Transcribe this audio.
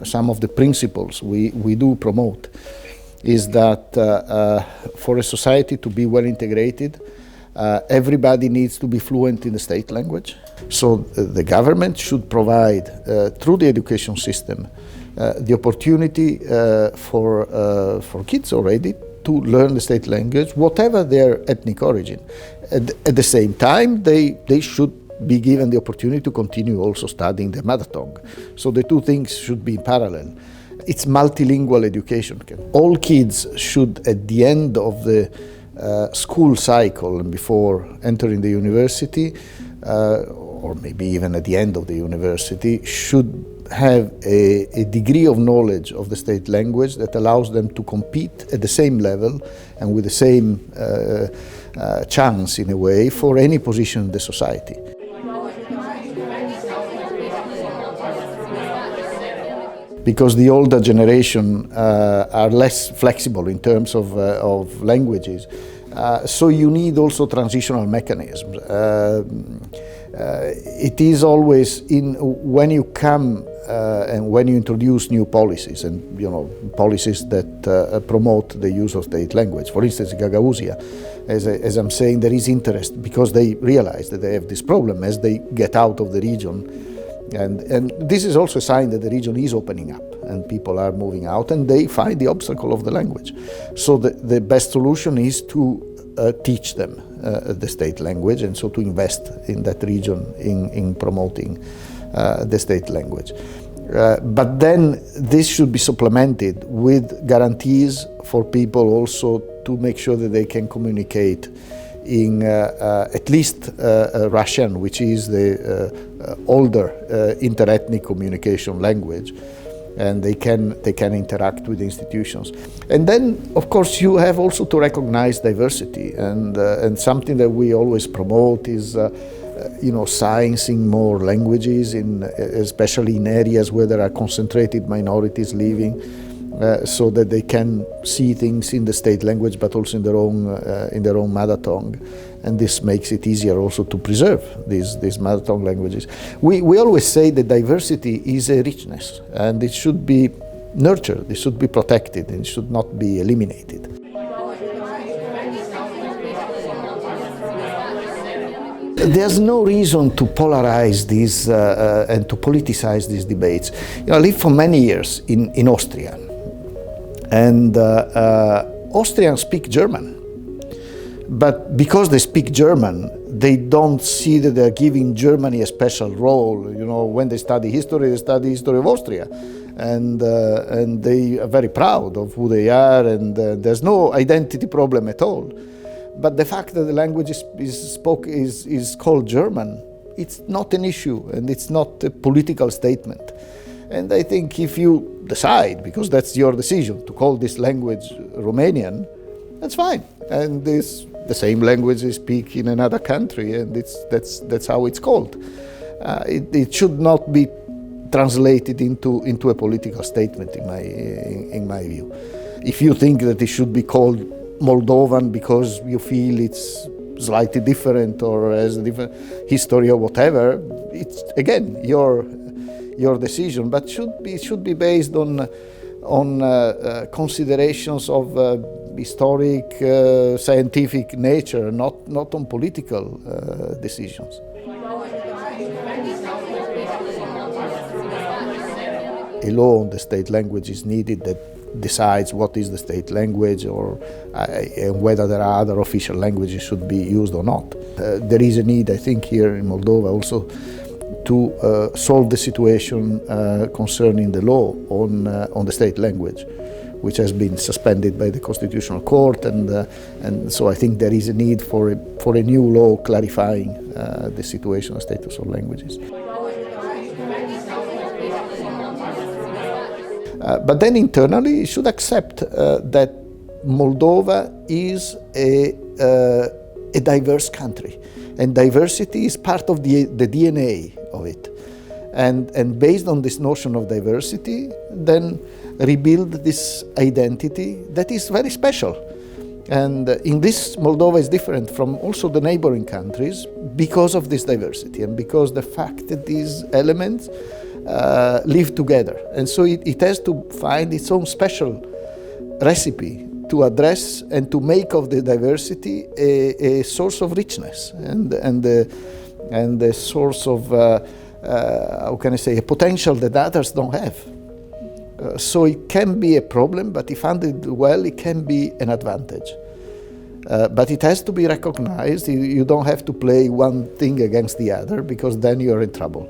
Some of the principles we do promote is that for a society to be well integrated, everybody needs to be fluent in the state language. So the government should provide, through the education system, the opportunity for kids already to learn the state language, whatever their ethnic origin. At the same time, they should be given the opportunity to continue also studying their mother tongue. So the two things should be in parallel. It's multilingual education. All kids should, at the end of the school cycle and before entering the university, or maybe even at the end of the university, should have a degree of knowledge of the state language that allows them to compete at the same level and with the same chance, in a way, for any position in the society. Because the older generation are less flexible in terms of languages, so you need also transitional mechanisms. It is always when you come and when you introduce new policies, and policies that promote the use of state language. For instance, Gagauzia, as I'm saying, there is interest because they realize that they have this problem as they get out of the region. And this is also a sign that the region is opening up and people are moving out and they find the obstacle of the language. So the best solution is to teach them the state language, and so to invest in that region in promoting the state language. But then this should be supplemented with guarantees for people also to make sure that they can communicate in at least Russian, which is the older interethnic communication language, and they can interact with institutions. And then, of course, you have also to recognize diversity, and something that we always promote is sciencing more languages, especially in areas where there are concentrated minorities living. So that they can see things in the state language, but also in their own mother tongue, and this makes it easier also to preserve these mother tongue languages. We always say that diversity is a richness, and it should be nurtured, it should be protected, and it should not be eliminated. There's no reason to polarize these and to politicize these debates. I lived for many years in Austria. And Austrians speak German, but because they speak German, they don't see that they're giving Germany a special role. When they study history of Austria, and they are very proud of who they are, and there's no identity problem at all. But the fact that the language is called German, it's not an issue, and it's not a political statement. And I think if you decide, because that's your decision, to call this language Romanian, that's fine. And the same language they speak in another country, and that's how it's called. It should not be translated into a political statement, in my view. If you think that it should be called Moldovan because you feel it's slightly different or has a different history or whatever, it's again your decision, but should be based on considerations of historic, scientific nature, not on political decisions. A law on the state language is needed that decides what is the state language, or whether there are other official languages should be used or not. There is a need, I think, here in Moldova also to solve the situation concerning the law on the state language, which has been suspended by the Constitutional Court, and so I think there is a need for a new law clarifying the situation and status of languages. But then internally, it should accept that Moldova is a diverse country, and diversity is part of the DNA of it. and based on this notion of diversity, then rebuild this identity that is very special. And in this, Moldova is different from also the neighboring countries because of this diversity and because the fact that these elements live together. And so it has to find its own special recipe to address and to make of the diversity a source of richness and a source of, how can I say, a potential that others don't have. So it can be a problem, but if handled well, it can be an advantage. But it has to be recognized. You don't have to play one thing against the other, because then you're in trouble.